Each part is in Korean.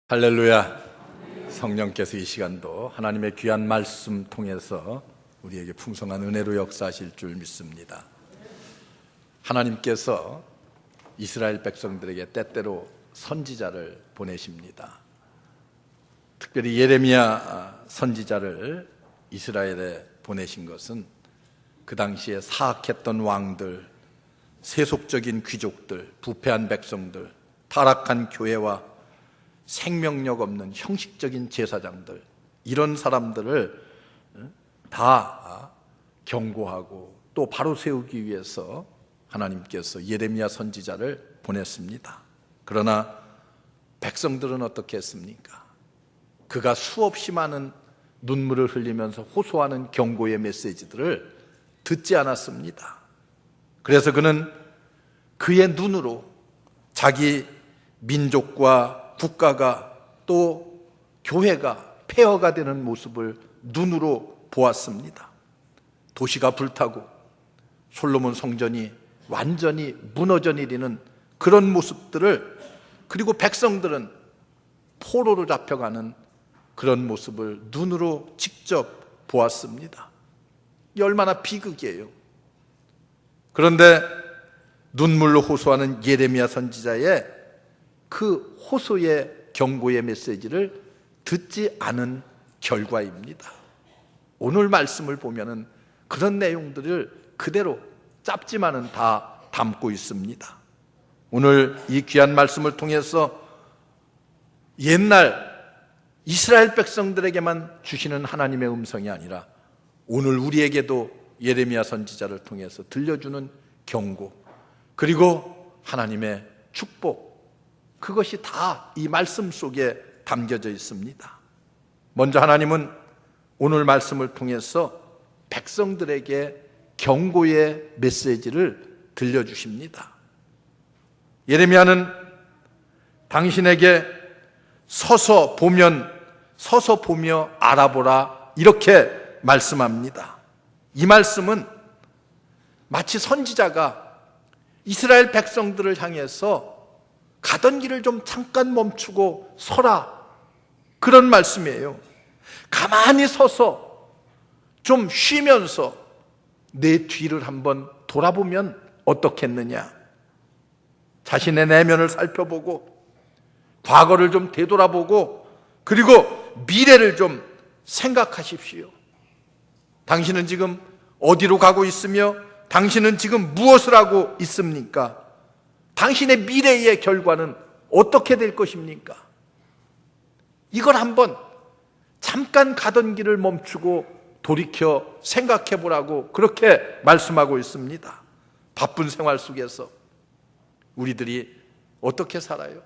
할렐루야. 성령께서 이 시간도 하나님의 귀한 말씀 통해서 우리에게 풍성한 은혜로 역사하실 줄 믿습니다. 하나님께서 이스라엘 백성들에게 때때로 선지자를 보내십니다. 특별히 예레미야 선지자를 이스라엘에 보내신 것은 그 당시에 사악했던 왕들, 세속적인 귀족들, 부패한 백성들, 타락한 교회와 생명력 없는 형식적인 제사장들, 이런 사람들을 다 경고하고 또 바로 세우기 위해서 하나님께서 예레미야 선지자를 보냈습니다. 그러나 백성들은 어떻게 했습니까? 그가 수없이 많은 눈물을 흘리면서 호소하는 경고의 메시지들을 듣지 않았습니다. 그래서 그는 그의 눈으로 자기 민족과 국가가 또 교회가 폐허가 되는 모습을 눈으로 보았습니다. 도시가 불타고 솔로몬 성전이 완전히 무너져 내리는 그런 모습들을, 그리고 백성들은 포로로 잡혀가는 그런 모습을 눈으로 직접 보았습니다. 이 얼마나 비극이에요. 그런데 눈물로 호소하는 예레미야 선지자의 그 호소의 경고의 메시지를 듣지 않은 결과입니다. 오늘 말씀을 보면은 그런 내용들을 그대로 짧지만은 다 담고 있습니다. 오늘 이 귀한 말씀을 통해서 옛날 이스라엘 백성들에게만 주시는 하나님의 음성이 아니라 오늘 우리에게도 예레미야 선지자를 통해서 들려주는 경고, 그리고 하나님의 축복, 그것이 다 이 말씀 속에 담겨져 있습니다. 먼저 하나님은 오늘 말씀을 통해서 백성들에게 경고의 메시지를 들려주십니다. 예레미야는 당신에게 서서 보며 알아보라, 이렇게 말씀합니다. 이 말씀은 마치 선지자가 이스라엘 백성들을 향해서 가던 길을 좀 잠깐 멈추고 서라, 그런 말씀이에요. 가만히 서서 좀 쉬면서 내 뒤를 한번 돌아보면 어떻겠느냐. 자신의 내면을 살펴보고 과거를 좀 되돌아보고 그리고 미래를 좀 생각하십시오. 당신은 지금 어디로 가고 있으며 당신은 지금 무엇을 하고 있습니까? 당신의 미래의 결과는 어떻게 될 것입니까? 이걸 한번 잠깐 가던 길을 멈추고 돌이켜 생각해 보라고 그렇게 말씀하고 있습니다. 바쁜 생활 속에서 우리들이 어떻게 살아요?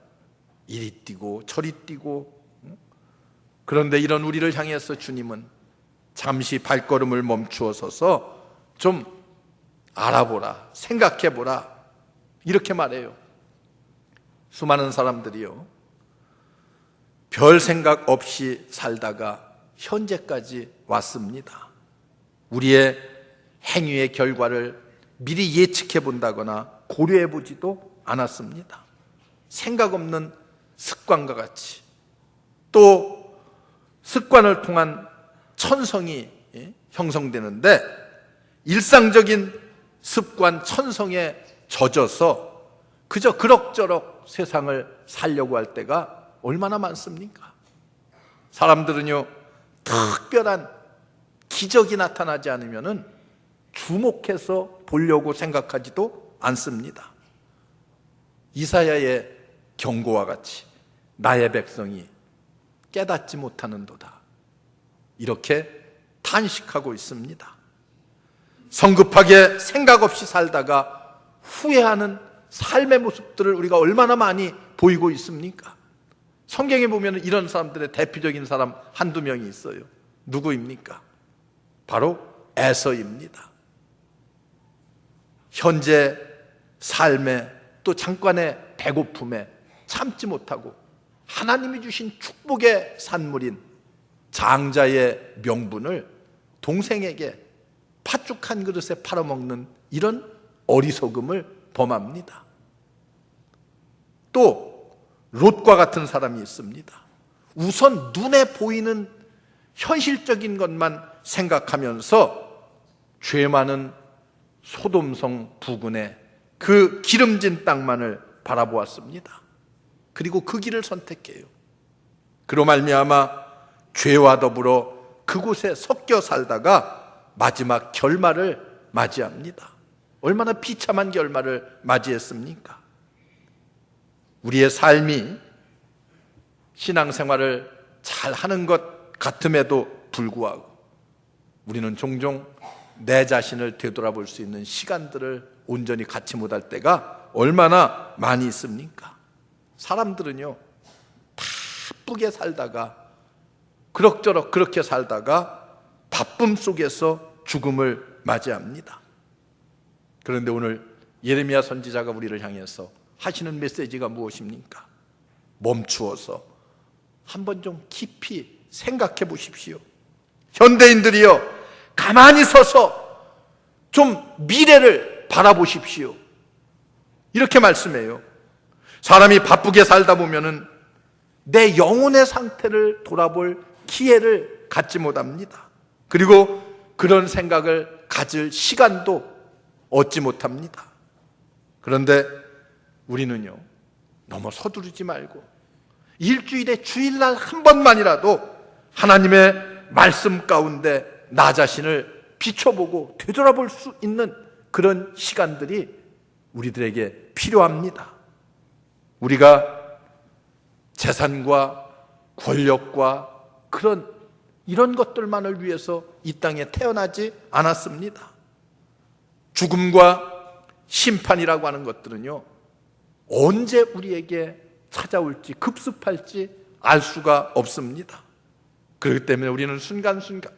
이리 뛰고 저리 뛰고. 그런데 이런 우리를 향해서 주님은 잠시 발걸음을 멈추어 서서 좀 알아보라, 생각해 보라, 이렇게 말해요. 수많은 사람들이요, 별 생각 없이 살다가 현재까지 왔습니다. 우리의 행위의 결과를 미리 예측해 본다거나 고려해 보지도 않았습니다. 생각 없는 습관과 같이, 또 습관을 통한 천성이 형성되는데 일상적인 습관 천성에 젖어서 그저 그럭저럭 세상을 살려고 할 때가 얼마나 많습니까? 사람들은요, 특별한 기적이 나타나지 않으면은 주목해서 보려고 생각하지도 않습니다. 이사야의 경고와 같이 나의 백성이 깨닫지 못하는도다, 이렇게 탄식하고 있습니다. 성급하게 생각 없이 살다가 후회하는 삶의 모습들을 우리가 얼마나 많이 보이고 있습니까? 성경에 보면 이런 사람들의 대표적인 사람 한두 명이 있어요. 누구입니까? 바로 에서입니다. 현재 삶에 또 잠깐의 배고픔에 참지 못하고 하나님이 주신 축복의 산물인 장자의 명분을 동생에게 팥죽 한 그릇에 팔아먹는 이런 어리석음을 범합니다. 또 롯과 같은 사람이 있습니다. 우선 눈에 보이는 현실적인 것만 생각하면서 죄 많은 소돔성 부근의 그 기름진 땅만을 바라보았습니다. 그리고 그 길을 선택해요. 그로 말미암아 죄와 더불어 그곳에 섞여 살다가 마지막 결말을 맞이합니다. 얼마나 비참한 결말을 맞이했습니까? 우리의 삶이 신앙생활을 잘 하는 것 같음에도 불구하고 우리는 종종 내 자신을 되돌아볼 수 있는 시간들을 온전히 갖지 못할 때가 얼마나 많이 있습니까? 사람들은요, 바쁘게 살다가 그럭저럭 그렇게 살다가 바쁨 속에서 죽음을 맞이합니다. 그런데 오늘 예레미야 선지자가 우리를 향해서 하시는 메시지가 무엇입니까? 멈추어서 한번 좀 깊이 생각해 보십시오. 현대인들이요, 가만히 서서 좀 미래를 바라보십시오. 이렇게 말씀해요. 사람이 바쁘게 살다 보면은 내 영혼의 상태를 돌아볼 기회를 갖지 못합니다. 그리고 그런 생각을 가질 시간도 얻지 못합니다. 그런데 우리는요, 너무 서두르지 말고 일주일에 주일날 한 번만이라도 하나님의 말씀 가운데 나 자신을 비춰보고 되돌아볼 수 있는 그런 시간들이 우리들에게 필요합니다. 우리가 재산과 권력과 이런 것들만을 위해서 이 땅에 태어나지 않았습니다. 죽음과 심판이라고 하는 것들은요, 언제 우리에게 찾아올지 급습할지 알 수가 없습니다. 그렇기 때문에 우리는 순간순간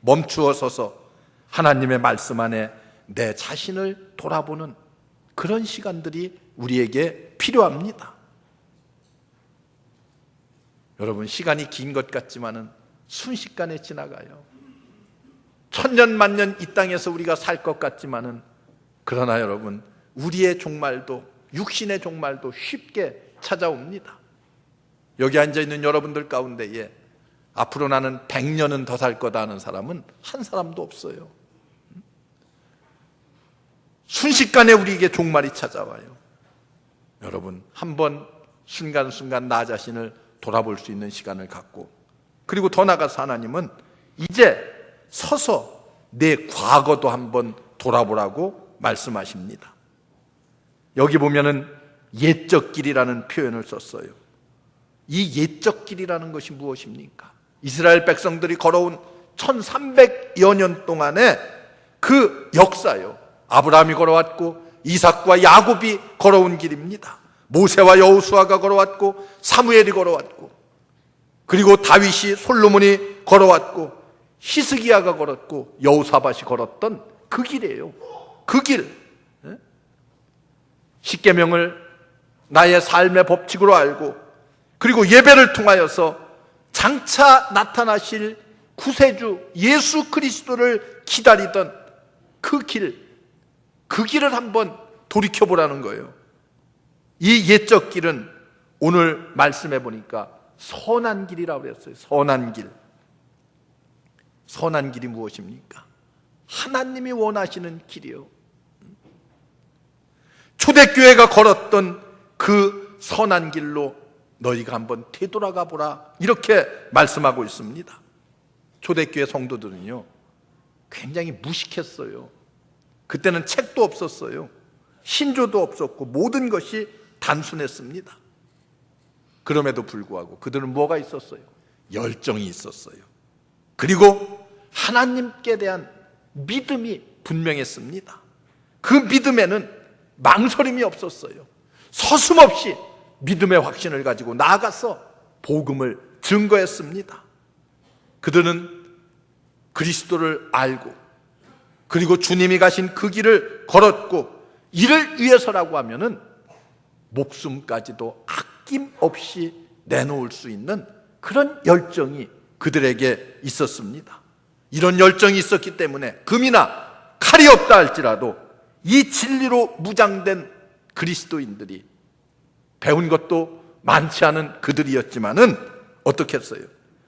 멈추어 서서 하나님의 말씀 안에 내 자신을 돌아보는 그런 시간들이 우리에게 필요합니다. 여러분, 시간이 긴 것 같지만은 순식간에 지나가요. 천년 만년 이 땅에서 우리가 살 것 같지만은, 그러나 여러분, 우리의 종말도, 육신의 종말도 쉽게 찾아옵니다. 여기 앉아있는 여러분들 가운데에 앞으로 나는 100년은 더 살 거다 하는 사람은 한 사람도 없어요. 순식간에 우리에게 종말이 찾아와요. 여러분, 한번 순간순간 나 자신을 돌아볼 수 있는 시간을 갖고, 그리고 더 나아가서 하나님은 이제 서서 내 과거도 한번 돌아보라고 말씀하십니다. 여기 보면은 옛적 길이라는 표현을 썼어요. 이 옛적 길이라는 것이 무엇입니까? 이스라엘 백성들이 걸어온 1300여 년 동안의 그 역사요. 아브라함이 걸어왔고 이삭과 야곱이 걸어온 길입니다. 모세와 여호수아가 걸어왔고 사무엘이 걸어왔고, 그리고 다윗이, 솔로몬이 걸어왔고 히스기야가 걸었고 여호사밧이 걸었던 그 길이에요. 그 길. 십계명을 나의 삶의 법칙으로 알고, 그리고 예배를 통하여서 장차 나타나실 구세주 예수 그리스도를 기다리던 그 길, 그 길을 한번 돌이켜보라는 거예요. 이 옛적 길은 오늘 말씀해 보니까 선한 길이라고 그랬어요. 선한 길. 선한 길이 무엇입니까? 하나님이 원하시는 길이요. 초대교회가 걸었던 그 선한 길로 너희가 한번 되돌아가 보라, 이렇게 말씀하고 있습니다. 초대교회 성도들은요, 굉장히 무식했어요. 그때는 책도 없었어요. 신조도 없었고 모든 것이 단순했습니다. 그럼에도 불구하고 그들은 뭐가 있었어요? 열정이 있었어요. 그리고 하나님께 대한 믿음이 분명했습니다. 그 믿음에는 망설임이 없었어요. 서슴없이 믿음의 확신을 가지고 나아가서 복음을 증거했습니다. 그들은 그리스도를 알고, 그리고 주님이 가신 그 길을 걸었고, 이를 위해서라고 하면은 목숨까지도 아낌없이 내놓을 수 있는 그런 열정이 그들에게 있었습니다. 이런 열정이 있었기 때문에 금이나 칼이 없다 할지라도 이 진리로 무장된 그리스도인들이, 배운 것도 많지 않은 그들이었지만은 어떻게 했어요?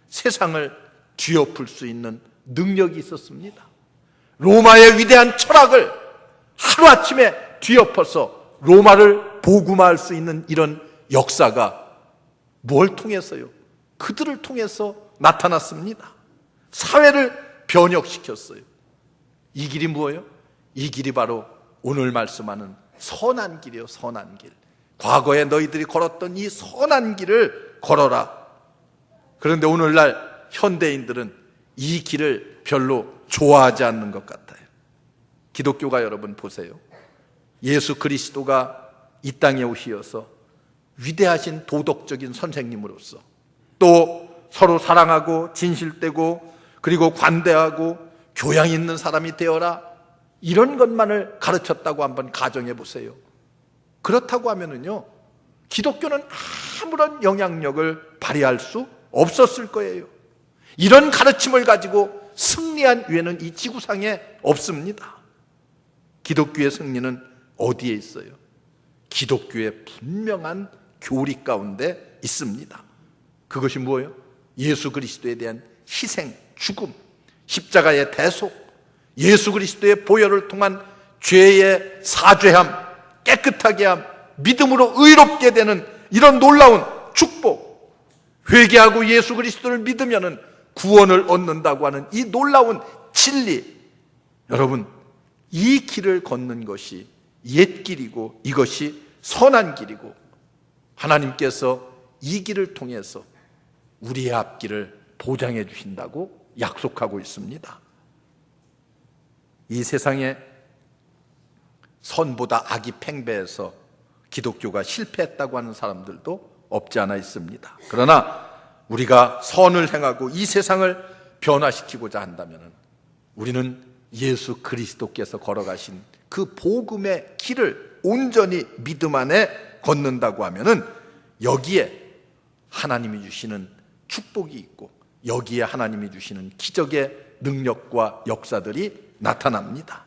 세상을 뒤엎을 수 있는 능력이 있었습니다. 로마의 위대한 철학을 하루아침에 뒤엎어서 로마를 복음화할 수 있는 이런 역사가 뭘 통해서요? 그들을 통해서 나타났습니다. 사회를 변혁시켰어요. 이 길이 뭐예요? 이 길이 바로 오늘 말씀하는 선한 길이에요. 선한 길. 과거에 너희들이 걸었던 이 선한 길을 걸어라. 그런데 오늘날 현대인들은 이 길을 별로 좋아하지 않는 것 같아요. 기독교가 여러분 보세요. 예수 그리스도가 이 땅에 오시어서 위대하신 도덕적인 선생님으로서 또 서로 사랑하고 진실되고 그리고 관대하고 교양 있는 사람이 되어라, 이런 것만을 가르쳤다고 한번 가정해 보세요. 그렇다고 하면은요, 기독교는 아무런 영향력을 발휘할 수 없었을 거예요. 이런 가르침을 가지고 승리한 유해는 이 지구상에 없습니다. 기독교의 승리는 어디에 있어요? 기독교의 분명한 교리 가운데 있습니다. 그것이 뭐예요? 예수 그리스도에 대한 희생, 죽음, 십자가의 대속, 예수 그리스도의 보혈을 통한 죄의 사죄함, 깨끗하게 함, 믿음으로 의롭게 되는 이런 놀라운 축복, 회개하고 예수 그리스도를 믿으면은 구원을 얻는다고 하는 이 놀라운 진리, 여러분, 이 길을 걷는 것이 옛 길이고 이것이 선한 길이고, 하나님께서 이 길을 통해서 우리의 앞길을 보장해 주신다고 약속하고 있습니다. 이 세상에 선보다 악이 팽배해서 기독교가 실패했다고 하는 사람들도 없지 않아 있습니다. 그러나 우리가 선을 행하고 이 세상을 변화시키고자 한다면 우리는 예수 그리스도께서 걸어가신 그 복음의 길을 온전히 믿음 안에 걷는다고 하면은 여기에 하나님이 주시는 축복이 있고 여기에 하나님이 주시는 기적의 능력과 역사들이 나타납니다.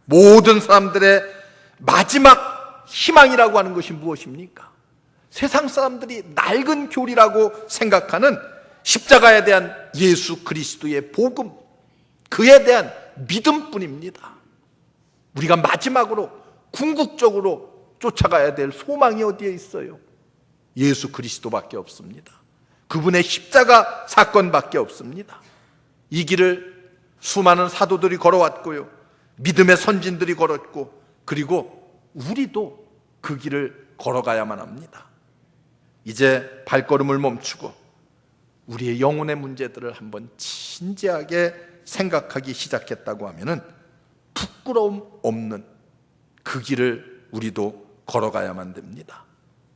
모든 사람들의 마지막 희망이라고 하는 것이 무엇입니까? 세상 사람들이 낡은 교리라고 생각하는 십자가에 대한 예수 그리스도의 복음, 그에 대한 믿음뿐입니다. 우리가 마지막으로 궁극적으로 쫓아가야 될 소망이 어디에 있어요? 예수 그리스도밖에 없습니다. 그분의 십자가 사건밖에 없습니다. 이 길을 수많은 사도들이 걸어왔고요, 믿음의 선진들이 걸었고, 그리고 우리도 그 길을 걸어가야만 합니다. 이제 발걸음을 멈추고 우리의 영혼의 문제들을 한번 진지하게 생각하기 시작했다고 하면은 부끄러움 없는 그 길을 우리도 걸어가야만 됩니다.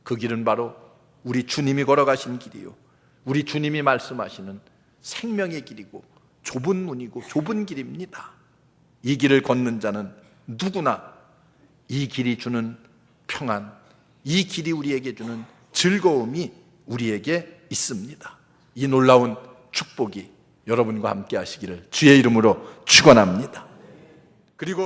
그 길은 바로 우리 주님이 걸어가신 길이요, 우리 주님이 말씀하시는 생명의 길이고 좁은 문이고 좁은 길입니다. 이 길을 걷는 자는 누구나 이 길이 주는 평안, 이 길이 우리에게 주는 즐거움이 우리에게 있습니다. 이 놀라운 축복이 여러분과 함께 하시기를 주의 이름으로 축원합니다. 그리고